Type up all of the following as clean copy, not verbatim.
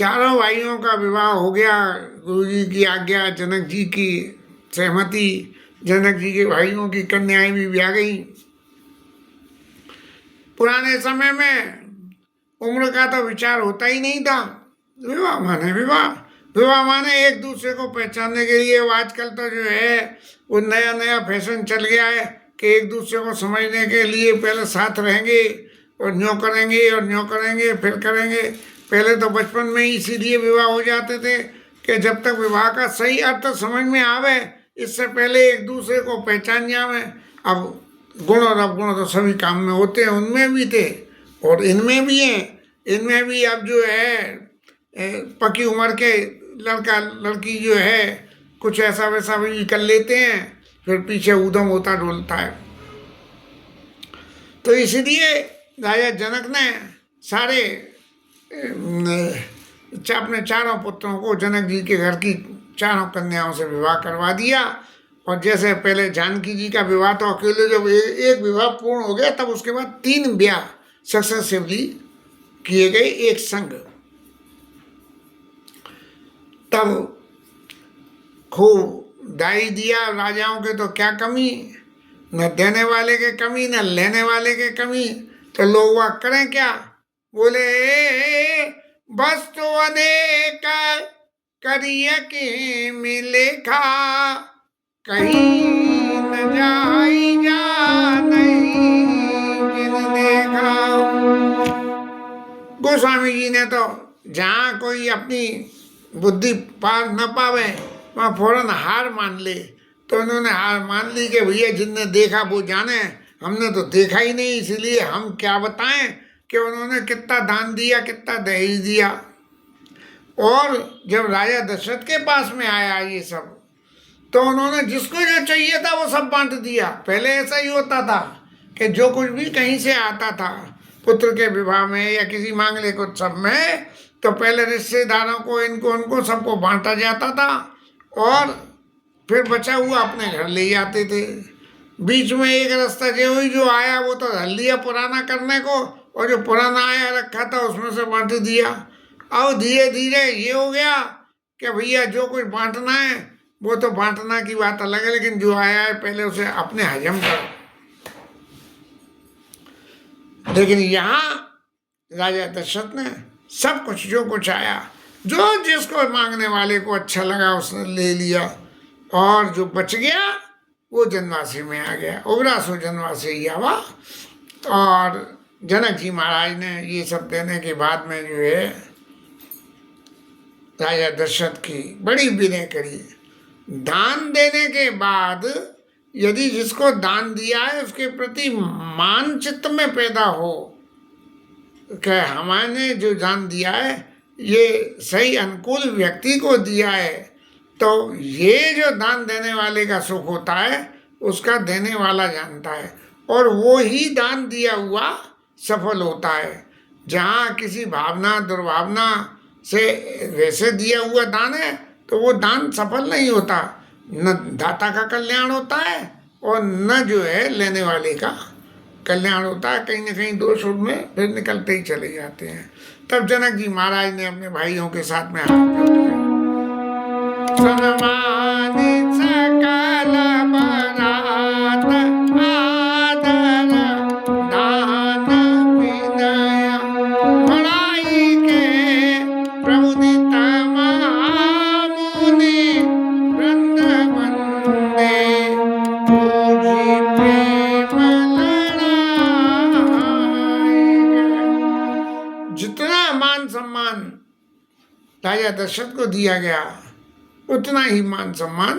चारों भाइयों का विवाह हो गया। गुरु जी की आज्ञा, जनक जी की सहमति, जनक जी के भाइयों की कन्याएं भी ब्याह गई। पुराने समय में उम्र का तो विचार होता ही नहीं था। विवाह माने विवाह, विवाह माने एक दूसरे को पहचानने के लिए। आजकल तो जो है वो नया नया फैशन चल गया है कि एक दूसरे को समझने के लिए पहले साथ रहेंगे और न्यों करेंगे और न्यों करेंगे फिर करेंगे। पहले तो बचपन में ही इसीलिए विवाह हो जाते थे कि जब तक विवाह का सही अर्थ समझ में आवे, इससे पहले एक दूसरे को पहचान जावे। अब गुण और अवगुण तो सभी काम में होते हैं, उनमें भी थे और इनमें भी हैं। इनमें भी अब जो है पकी उम्र के लड़का लड़की जो है कुछ ऐसा वैसा भी कर लेते हैं, फिर पीछे ऊधम होता डोलता है। तो इसलिए राजा जनक ने सारे अपने चारों पुत्रों को जनक जी के घर की चारों कन्याओं से विवाह करवा दिया। और जैसे पहले जानकी जी का विवाह तो अकेले जब एक विवाह पूर्ण हो गया, तब उसके बाद 3 ब्याह सक्सेसिवली किए गए एक संग। तब खूब दाई दिया राजाओं के, तो क्या कमी, न देने वाले के कमी न लेने वाले के कमी। तो लोग वह करें क्या, बोले बस तो अनेक करिय के मिले खा, कहीं न जाई जा नहीं जिन देखा। गोस्वामी जी ने तो जहाँ कोई अपनी बुद्धि पार न पावे वहाँ फौरन हार मान ले। तो उन्होंने हार मान ली कि भैया जिनने देखा वो जाने, हमने तो देखा ही नहीं, इसलिए हम क्या बताएं कि उन्होंने कितना दान दिया, कितना दहेज दिया। और जब राजा दशरथ के पास में आया ये सब, तो उन्होंने जिसको जो चाहिए था वो सब बांट दिया। पहले ऐसा ही होता था कि जो कुछ भी कहीं से आता था पुत्र के विवाह में या किसी मांगलिक उत्सव में, तो पहले रिश्तेदारों को, इनको उनको सबको बांटा जाता था और फिर बचा हुआ अपने घर ले जाते थे। बीच में एक रास्ता जो आया वो तो धर लिया पुराना करने को, और जो पुराना आया रखा था उसमें से बांट दिया। अब धीरे धीरे ये हो गया कि भैया जो कुछ बांटना है वो तो बांटना की बात अलग है, लेकिन जो आया है पहले उसे अपने हजम करो। लेकिन यहाँ राजा दशरथ ने सब कुछ, जो कुछ आया, जो जिसको मांगने वाले को अच्छा लगा उसने ले लिया, और जो बच गया वो जनवासी में आ गया। उगरा सो जनवासी ही आवा। और जनक जी महाराज ने ये सब देने के बाद में जो है राजा दशरथ की बड़ी विनय करी। दान देने के बाद यदि जिसको दान दिया है उसके प्रति मानचित्त में पैदा हो कि हमारे जो दान दिया है ये सही अनुकूल व्यक्ति को दिया है, तो ये जो दान देने वाले का सुख होता है उसका देने वाला जानता है, और वो ही दान दिया हुआ सफल होता है। जहाँ किसी भावना दुर्भावना से वैसे दिया हुआ दान है तो वो दान सफल नहीं होता, न दाता का कल्याण होता है और न जो है लेने वाले का कल्याण होता है। कहीं न कहीं दोष उनमें फिर निकलते ही चले जाते हैं। तब जनक जी महाराज ने अपने भाइयों के साथ में हाथ जोड़ लिया। सन्मानित सकल बरात आदर दान विनय, बड़ाई के प्रमुदित महामुनि वृंद वंदे, पूजी प्रेम लड़ाई। जितना मान सम्मान राजा दशरथ को दिया गया उतना ही मान सम्मान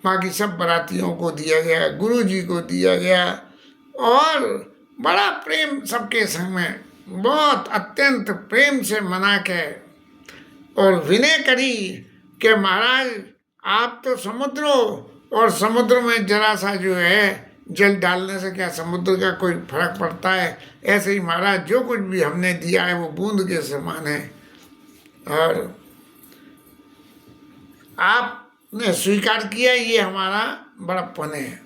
बाकी सब बरातियों को दिया गया, गुरु जी को दिया गया। और बड़ा प्रेम सबके संग में, बहुत अत्यंत प्रेम से मना के और विनय करी कि महाराज आप तो समुद्र हो, और समुद्र में जरा सा जो है जल डालने से क्या समुद्र का कोई फर्क पड़ता है। ऐसे ही महाराज जो कुछ भी हमने दिया है वो बूंद के समान है, और आपने स्वीकार किया, ये हमारा बड़प्पन है।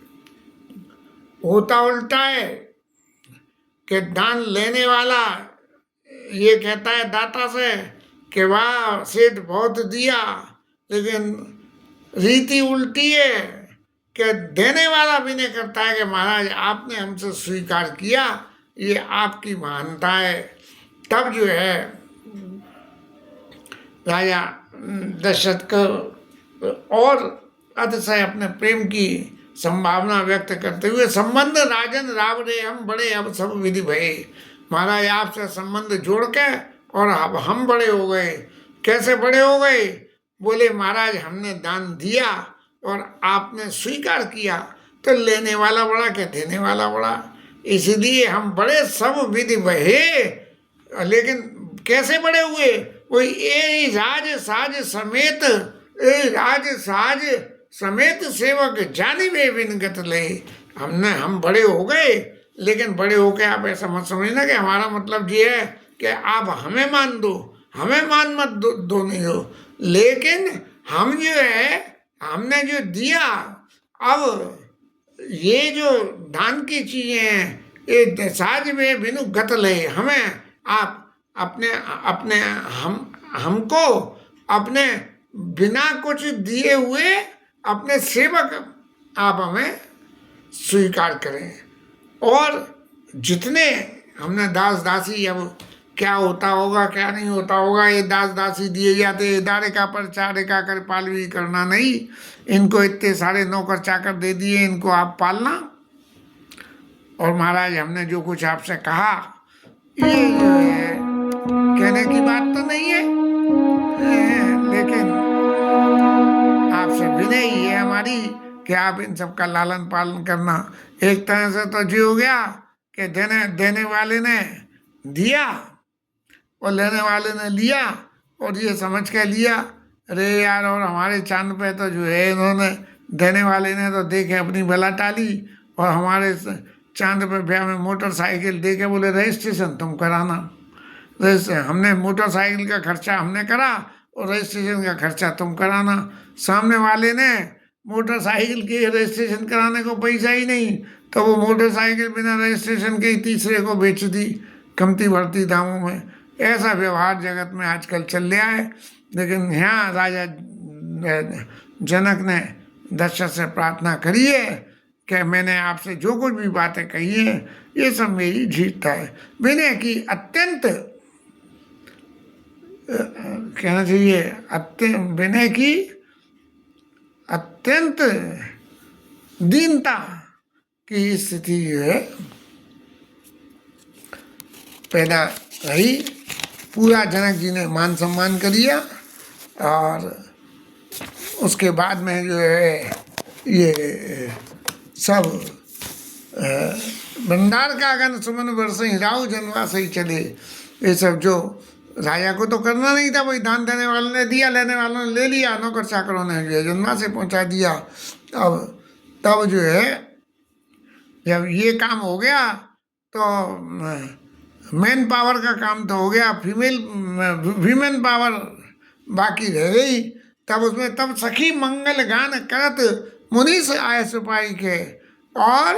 होता उल्टा है कि दान लेने वाला ये कहता है दाता से कि वाह सेठ बहुत दिया, लेकिन रीति उल्टी है कि देने वाला भी नहीं करता है कि महाराज आपने हमसे स्वीकार किया, ये आपकी महानता है। तब जो है राजा दशरथ को और अतिशय अपने प्रेम की संभावना व्यक्त करते हुए, संबंध राजन राव रे हम बड़े अब सब विधि भये, महाराज आपसे संबंध जोड़ के और अब हम बड़े हो गए। कैसे बड़े हो गए? बोले महाराज हमने दान दिया और आपने स्वीकार किया, तो लेने वाला बड़ा क्या देने वाला बड़ा, इसलिए हम बड़े सब विधि भये। लेकिन कैसे बड़े हुए? वही ए राज साज समेत, ए राज साज समेत सेवक जानिबे विनगत ले। हम बड़े हो गए, लेकिन बड़े होके आप ऐसा मत समझना कि हमारा मतलब ये है कि आप हमें मान दो, हमें मान मत दो नहीं हो, लेकिन हम जो है हमने जो दिया, अब ये जो दान की चीजें हैं ये साज में बिनु गत ले, हमें आप अपने अपने हमको अपने बिना कुछ दिए हुए अपने सेवक आप हमें स्वीकार करें। और जितने हमने दास दासी, अब क्या होता होगा क्या नहीं होता होगा, ये दास दासी दिए जाते, दारे का पर चारे का कर पालवी करना नहीं, इनको इतने सारे नौकर चाकर दे दिए, इनको आप पालना। और महाराज हमने जो कुछ आपसे कहा ये जो है कहने की बात तो नहीं है, लेकिन आपसे विनय ही है हमारी कि आप इन सब का लालन पालन करना। एक तरह से तो जी हो गया कि देने वाले ने दिया और लेने वाले ने लिया, और ये समझ के लिया अरे यार, और हमारे चांद पे तो जो है इन्होंने देने वाले ने तो देखे अपनी भला टाली, और हमारे चांद पे ब्याह में मोटरसाइकिल दे के बोले रजिस्ट्रेशन तुम कराना। हमने मोटरसाइकिल का खर्चा हमने करा और रजिस्ट्रेशन का खर्चा तुम कराना। सामने वाले ने मोटरसाइकिल के रजिस्ट्रेशन कराने को पैसा ही नहीं, तो वो मोटरसाइकिल बिना रजिस्ट्रेशन के ही तीसरे को बेच दी कमती बढ़ती दामों में। ऐसा व्यवहार जगत में आजकल चल रहा है। लेकिन यहाँ राजा जनक ने दशरथ से प्रार्थना करी है कि मैंने आपसे जो कुछ भी बातें कही है ये सब मेरी जीतता है। विनय की अत्यंत कहना चाहिए विनय की अत्यंत दीनता की स्थिति जो है पैदा रही। पूरा जनक जी ने मान सम्मान कर लिया, और उसके बाद में जो है ये सब भंडार का गण सुमन बरसई राव जनवा सही चले, ये सब जो राजा को तो करना नहीं था, वही दान देने वालों ने दिया, लेने वालों ने ले लिया, नौकर चाकरों ने जो है जनवा से पहुंचा दिया। अब तब जो है जब ये काम हो गया तो मैन पावर का काम तो हो गया, वीमेन पावर बाकी रह गई। तब उसमें तब सखी मंगल गान करत मुनीस आए सिपाही के, और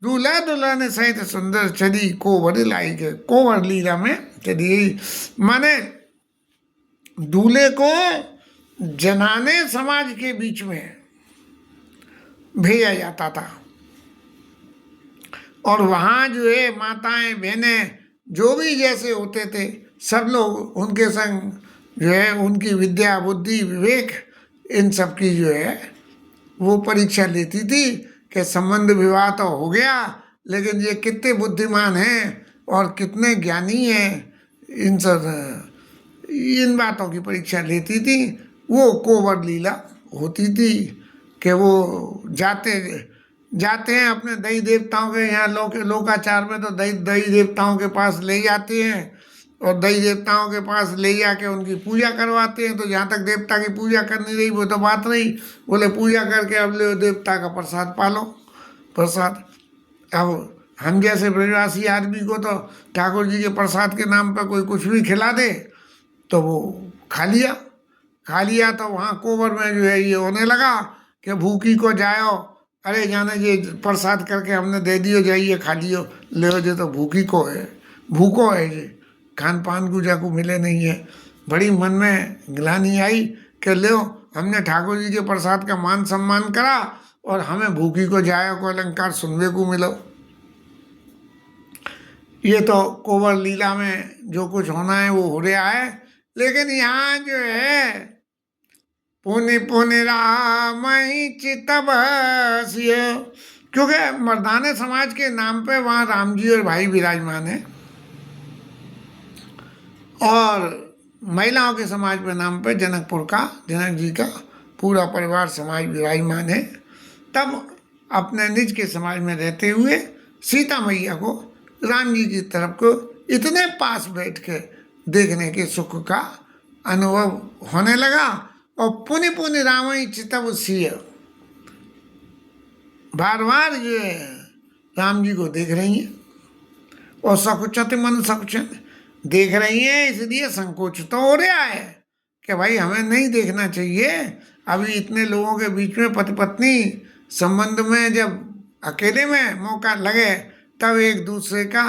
दूल्हा दुल्हन सहित सुंदर चली कोवर लाई के। कोवर लीला में चली माने दूल्हे को जनाने समाज के बीच में भेजा जाता था, और वहाँ जो है माताएं बहनें जो भी जैसे होते थे सब लोग उनके संग जो है उनकी विद्या बुद्धि विवेक इन सब की जो है वो परीक्षा लेती थी कि संबंध विवाह तो हो गया, लेकिन ये कितने बुद्धिमान हैं और कितने ज्ञानी हैं, इन बातों की परीक्षा लेती थी। वो कोवर लीला होती थी कि वो जाते हैं अपने दही देवताओं के यहाँ, लोकाचार में तो दही देवताओं के पास ले जाते हैं, और दही देवताओं के पास ले जाके उनकी पूजा करवाते हैं। तो जहाँ तक देवता की पूजा करनी रही वो तो बात रही, बोले पूजा करके अब ले देवता का प्रसाद पालो प्रसाद। अब हम जैसे ब्रजवासी आदमी को तो ठाकुर जी के प्रसाद के नाम पर कोई कुछ भी खिला दे तो वो खा लिया। तो वहाँ कोवर में जो है ये होने लगा कि भूखी को जाओ, अरे जाने जी प्रसाद करके हमने दे दियो, जाइए खा लियो, ले जो तो भूखी को है, भूखो है ये, खान पान को जाको मिले नहीं है। बड़ी मन में ग्लानि आई कि लो हमने ठाकुर जी के प्रसाद का मान सम्मान करा और हमें भूखी को जाया को अलंकार सुनने को मिलो। ये तो कोवर लीला में जो कुछ होना है वो हो रहा है, लेकिन यहाँ जो है पुनि पुनि राम चितबसिय, क्योंकि मर्दाने समाज के नाम पे वहाँ राम जी और भाई विराजमान है और महिलाओं के समाज के नाम पे जनकपुर का, जनक जी का पूरा परिवार समाज विराजमान है। तब अपने निज के समाज में रहते हुए सीता मैया को राम जी की तरफ को इतने पास बैठ के देखने के सुख का अनुभव होने लगा और पुनि पुनि राम चितव सिय, बार बार जो है राम जी को देख रही हैं और सकुचत मन सकुचन देख रही हैं, इसलिए संकोच तो हो रहा है कि भाई हमें नहीं देखना चाहिए। अभी इतने लोगों के बीच में पति पत्नी संबंध में जब अकेले में मौका लगे तब एक दूसरे का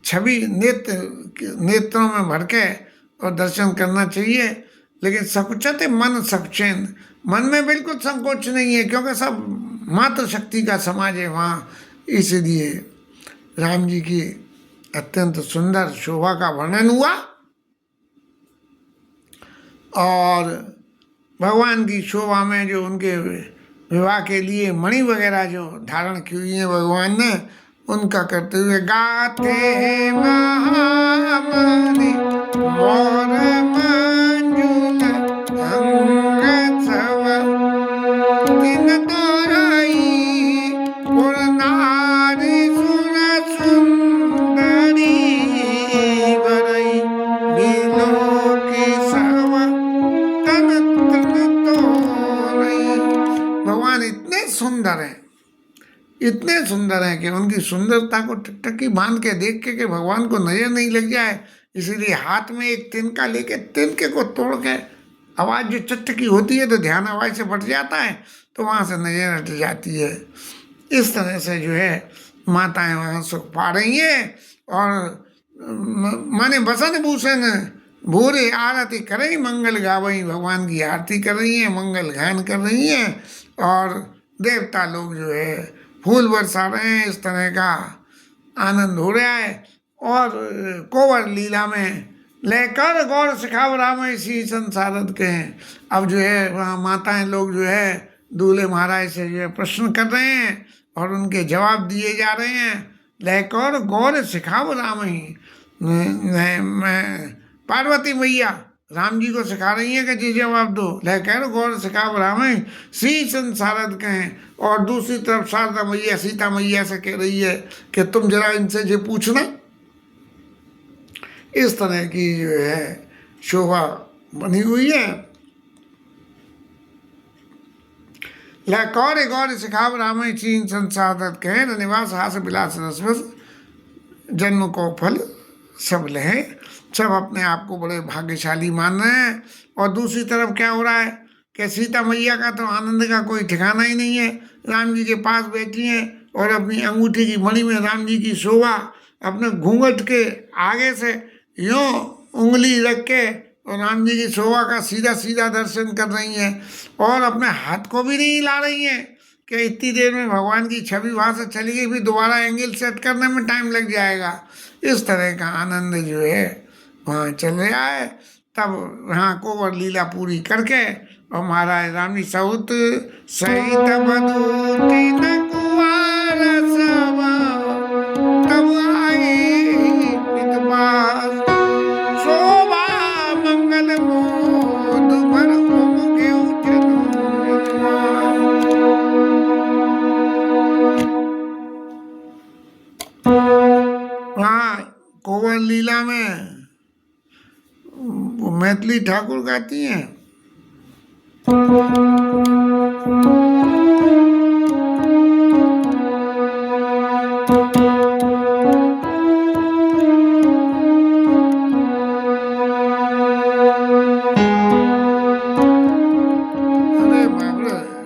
छवि नेत्रों में भर के और दर्शन करना चाहिए। लेकिन सकुचत मन सकुचैन, मन में बिल्कुल संकोच नहीं है क्योंकि सब मातृशक्ति का समाज है वहाँ, इसलिए राम जी की अत्यंत सुंदर शोभा का वर्णन हुआ और भगवान की शोभा में जो उनके विवाह के लिए मणि वगैरह जो धारण की हुई है भगवान ने, उनका करते हुए गाते हैं महामणि मोर मंजुल अंग सवा तिन तोरई पुर नारी सुर सुंदरी बरई बिलो की सवा तन तन तोरई। भगवान इतने सुंदर हैं, इतने सुंदर हैं कि उनकी सुंदरता को टकटकी बांध के देख के कि भगवान को नजर नहीं लग जाए, इसीलिए हाथ में एक तिनका लेके तिनके को तोड़ के आवाज़ जो चटकी होती है तो ध्यान आवाज़ से फट जाता है तो वहाँ से नजर हट जाती है। इस तरह से जो है माताएं वहाँ सुख पा रही हैं और माने बसन भूषण भूरे आरती कर रही मंगल गावई, भगवान की आरती कर रही हैं, मंगल गायन कर रही हैं और देवता लोग जो है फूल बरसा रहे हैं। इस तरह का आनंद हो रहा है और कोवर लीला में लेकर गौर सिखाव राम इसी संसारद के हैं। अब जो है वहाँ माताएं लोग जो है दूल्हे महाराज से जो है प्रश्न कर रहे हैं और उनके जवाब दिए जा रहे हैं। लेकर गौर सिखाव राम ही, मैं पार्वती मैया राम जी को सिखा रही है कि जी जवाब दो, लेकर गौर सिखाव राम सी संसारद कहें, और दूसरी तरफ शारदा मैया सीता मैया से कह रही है कि तुम जरा इनसे जो पूछना। इस तरह की जो है शोभा बनी हुई है। लौर गौर सिखाव राम चीन संसारद कहें, निवास हास विलास रसवस जन्म को फल सब लहे। सब अपने आप को बड़े भाग्यशाली मान रहे हैं और दूसरी तरफ क्या हो रहा है कि सीता मैया का तो आनंद का कोई ठिकाना ही नहीं है। राम जी के पास बैठी हैं और अपनी अंगूठी की मणि में राम जी की शोभा अपने घूंघट के आगे से यूँ उंगली रख के और राम जी की शोभा का सीधा सीधा दर्शन कर रही हैं और अपने हाथ को भी नहीं हिला रही हैं कि इतनी देर में भगवान की छवि वहाँ से चली गई, फिर दोबारा एंगल सेट करने में टाइम लग जाएगा। इस तरह का आनंद जो है वहाँ चल रहा है। तब वहाँ कोवर लीला पूरी करके और महाराज राम जी सहुत सहित बधूति न कुंवर सवा, तब आई पितवास शोभा मंगल मोद भर मुखे उचन। वहाँ कोवर लीला में वो मैथिली ठाकुर गाती हैं।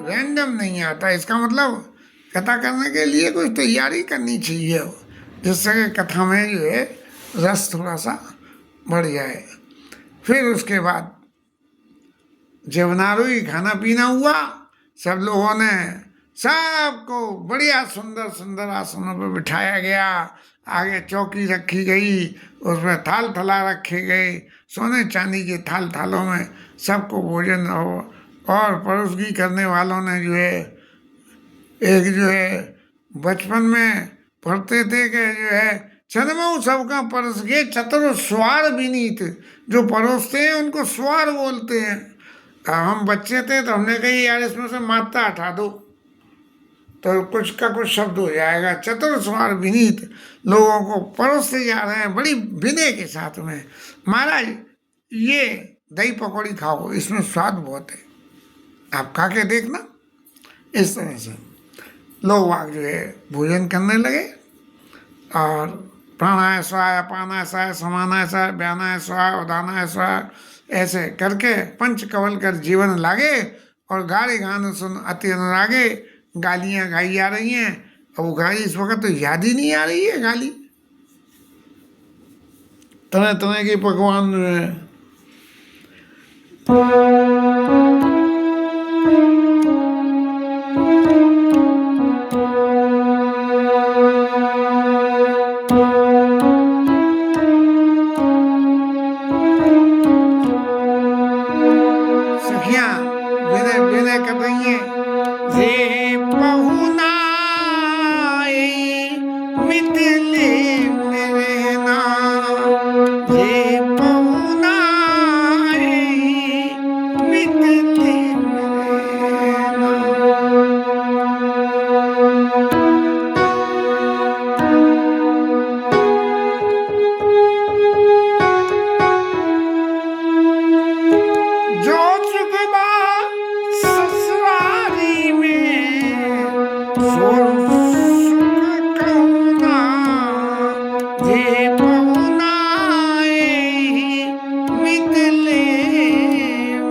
रैंडम नहीं आता, इसका मतलब कथा करने के लिए कुछ तैयारी करनी चाहिए जिससे कि कथा में जो है रस थोड़ा सा बढ़ जाए। फिर उसके बाद जवनारोई खाना पीना हुआ। सब लोगों ने सबको बढ़िया सुंदर सुंदर आसनों पर बिठाया गया। आगे चौकी रखी गई, उसमें थाल थला रखे गए, सोने चांदी के थाल थालों में सबको भोजन और परोसगी करने वालों ने जो है एक जो है बचपन में पढ़ते थे कि जो है छनमऊ सबका परस गए चतुर स्वार विनीत। जो परोसते हैं उनको स्वार बोलते हैं। हम बच्चे थे तो हमने कही यार इसमें से मात्रा हटा दो तो कुछ का कुछ शब्द हो जाएगा। चतुर स्वार विनीत लोगों को परोसते जा रहे हैं बड़ी विनय के साथ में। महाराज ये दही पकौड़ी खाओ, इसमें स्वाद बहुत है, आप खा के देखना। इस तरह से लोग वाग जो है भोजन करने लगे और प्राणाय स्वाय अपानाय स्वाय समानाय स्वाय व्यानाय स्वाय उदानाय स्वाय ऐसे करके पंच कवल कर जीवन लागे। और गाड़ी गान सुन अति अनुरागे, गालियाँ गाई जा रही हैं। अब वो गाली इस वक्त तो याद ही नहीं आ रही है गाली। तरह तरह के पकवान जो है सखियां विनय विनय कर रही हैं। जे पहुनाई मिथिले मेरे नाम, जे पहुनाई मिथिले मेरे नाम। जो चुकबा ससुरारी में सो सुख कहूना, जे पहुनाई मिथिले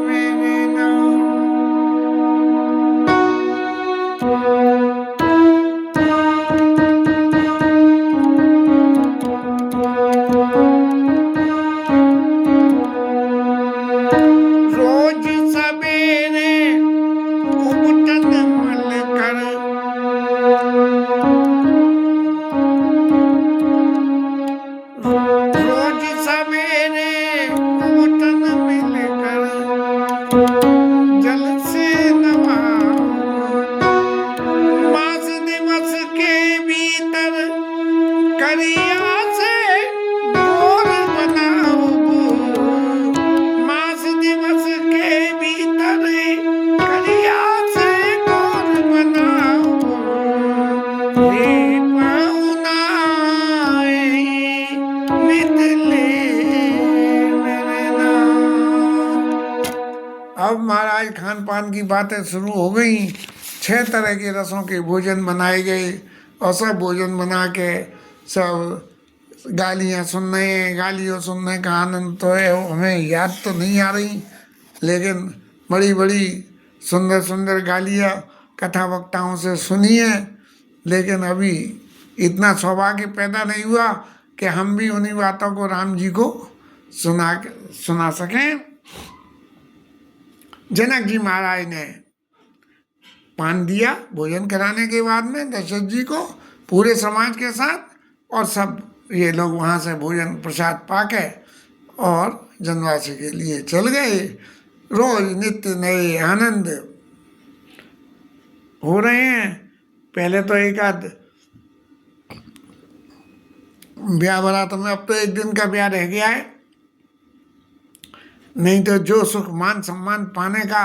मेरे नाम। रोज सवेरे उबटन मल कर, रोज सवेरे उबटन मिल कर जल से नवाओ। मास दिवस के भीतर करिया से गोर बनाओ। मास दिवस के भीतर करिया से गोर बनाओ। हे पहुनाई मिथिले मेरे नाम। अब महाराज खान पान की बातें शुरू हो गई। 6 तरह के रसों के भोजन बनाए गए और सब भोजन बना के सब गालियाँ सुन रहे हैं। गालियों सुनने का आनंद तो है, हमें याद तो नहीं आ रही, लेकिन बड़ी बड़ी सुंदर सुंदर गालियाँ कथा वक्ताओं से सुनी है। लेकिन अभी इतना सौभाग्य पैदा नहीं हुआ कि हम भी उन्हीं बातों को राम जी को सुना सकें। जनक जी महाराज ने पान दिया भोजन कराने के बाद में दशरथ जी को पूरे समाज के साथ, और सब ये लोग वहाँ से भोजन प्रसाद पाके और जनवासी के लिए चल गए। रोज नित्य नए आनंद हो रहे हैं। पहले तो एक आध ब्याह बारात में, अब तो एक दिन का ब्याह रह गया है, नहीं तो जो सुख मान सम्मान पाने का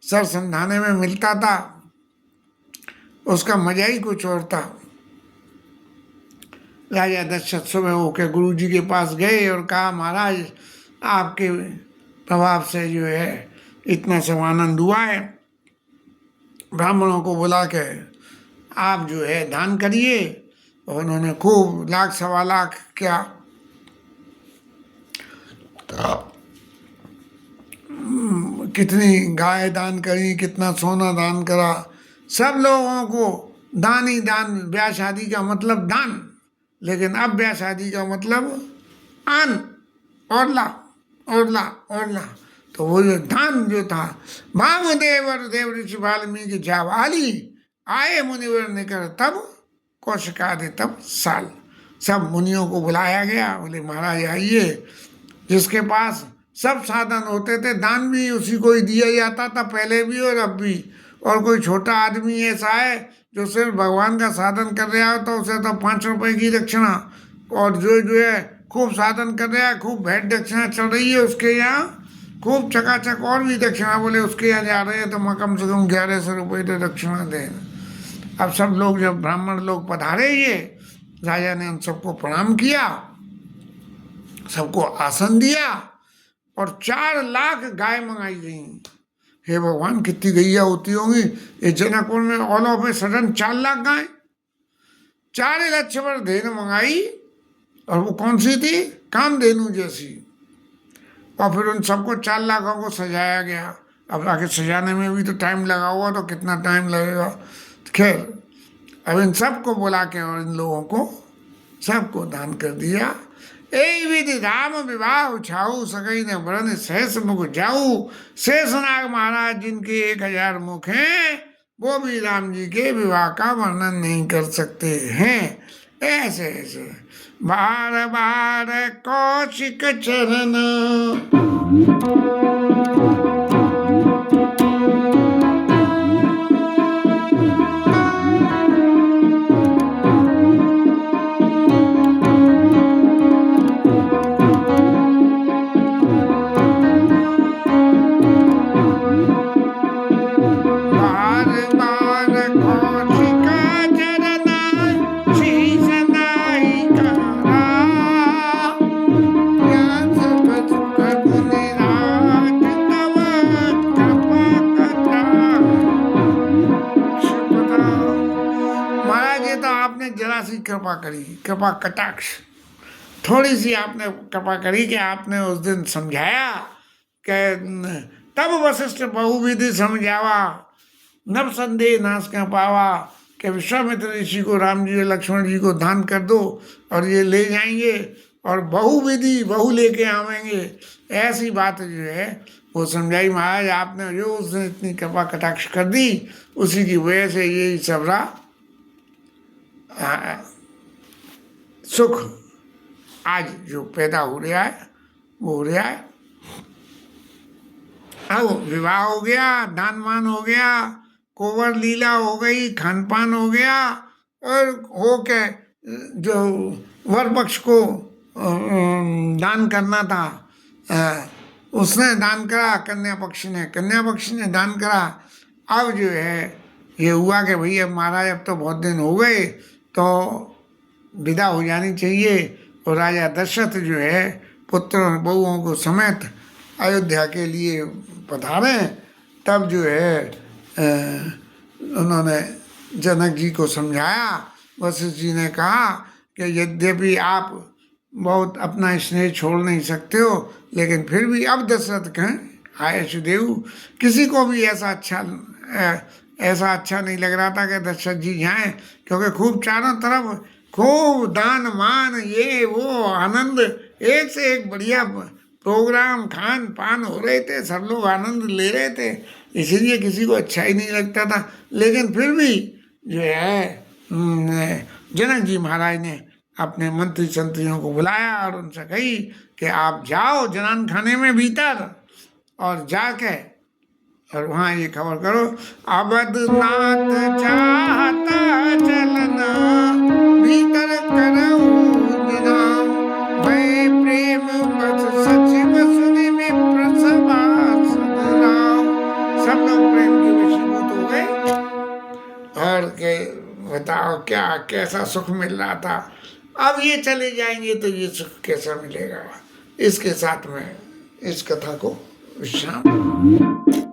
सर समझाने में मिलता था उसका मजा ही कुछ और था। राजा दशरथ सुबह होकर गुरु जी के पास गए और कहा महाराज आपके प्रभाव से जो है इतना सब आनंद हुआ है, ब्राह्मणों को बुला के आप जो है दान करिए। और उन्होंने खूब लाख सवा लाख क्या कितनी गाय दान करी, कितना सोना दान करा। सब लोगों को दान ही दान। ब्याह शादी का मतलब दान, लेकिन अब ब्याह शादी का मतलब आन और ला और ला और ला। तो वो जो दान जो था, वामदेव और देव ऋषि वाल्मीकि जावाली आए मुनिवर निकर तब कौशिकादि तब साल। सब मुनियों को बुलाया गया, बोले महाराज आइए। जिसके पास सब साधन होते थे, दान भी उसी को ही दिया जाता था पहले भी और अब भी। और कोई छोटा आदमी ऐसा है जो सिर्फ भगवान का साधन कर रहा हो तो उसे तो 5 रुपए की दक्षिणा, और जो है खूब साधन कर रहा है, खूब भेंट दक्षिणा चल रही है उसके यहाँ, खूब चकाचक और भी दक्षिणा, बोले उसके यहाँ जा रहे हैं तो मैं कम से कम 1100 रुपये तो दक्षिणा दे। अब सब लोग जब ब्राह्मण लोग पधारे, ये राजा ने उन सबको प्रणाम किया, सबको आसन दिया और 4 लाख गाय मंगाई गई। हे भगवान, कितनी गैया होती होंगी ये जनकपुर में? All of a sudden 4 lakh गाय, 4 लक्ष्मण धेनु मंगाई। और वो कौन सी थी? कामधेनु जैसी। और फिर उन सबको 4 लाखों को सजाया गया। अब आगे सजाने में भी तो टाइम लगा हुआ, तो कितना टाइम लगेगा। खैर, अब इन सबको बुला के और इन लोगों को सबको दान कर दिया। ए विधि राम विवाह छाऊ, सकई ने वरण सहस मुख जाऊ। शेषनाग महाराज जिनके 1000 मुख हैं, वो भी राम जी के विवाह का वर्णन नहीं कर सकते हैं। ऐसे ऐसे बार बार कौशिक चरण। जरा सी कृपा करी, कृपा कटाक्ष, थोड़ी सी आपने कृपा करी कि आपने उस दिन समझाया कि तब वशिष्ठ बहुविधि समझावा, नव संदेह नाश कर पावा, कि विश्वामित्र ऋषि को राम जी और लक्ष्मण जी को दान कर दो और ये ले जाएंगे और बहुविधि बहु लेके आवेंगे। ऐसी बात जो है वो समझाई महाराज आपने, जो उसने इतनी कृपा कटाक्ष कर दी, उसी की वजह से यही सबरा सुख आज जो पैदा हो रहा है वो हो रहा है। अब विवाह हो गया, दान मान हो गया, कोवर लीला हो गई, खान पान हो गया, और हो के जो वर पक्ष को दान करना था उसने दान करा, कन्या पक्ष ने दान करा। अब जो है ये हुआ कि भैया महाराज अब तो बहुत दिन हो गए, तो विदा हो जानी चाहिए। और राजा दशरथ जो है पुत्र और बहुओं को समेत अयोध्या के लिए पधारे। तब जो है उन्होंने जनक जी को समझाया। वशिष्ठ जी ने कहा कि यद्यपि आप बहुत अपना स्नेह छोड़ नहीं सकते हो, लेकिन फिर भी अब दशरथ कहें हाय सुदेव, किसी को भी ऐसा अच्छा नहीं लग रहा था कि दशरथ जी जाएं, क्योंकि खूब चारों तरफ खूब दान मान ये वो आनंद, एक से एक बढ़िया प्रोग्राम खान पान हो रहे थे, सब लोग आनंद ले रहे थे, इसीलिए किसी को अच्छा ही नहीं लगता था। लेकिन फिर भी जो है जनक जी महाराज ने अपने मंत्री संत्रियों को बुलाया और उनसे कही कि आप जाओ जनान खाने में भीतर और जाके और वहाँ ये खबर करो, अवधनाथ चाहता चलना भीतर करऊं विराम, मैं प्रेम बस सचिव सुनि में प्रसवा सदराम। सब लोग प्रेम के वशीभूत हो गए और के बताओ क्या कैसा सुख मिल रहा था। अब ये चले जाएंगे तो ये सुख कैसा मिलेगा। इसके साथ में इस कथा को विश्राम।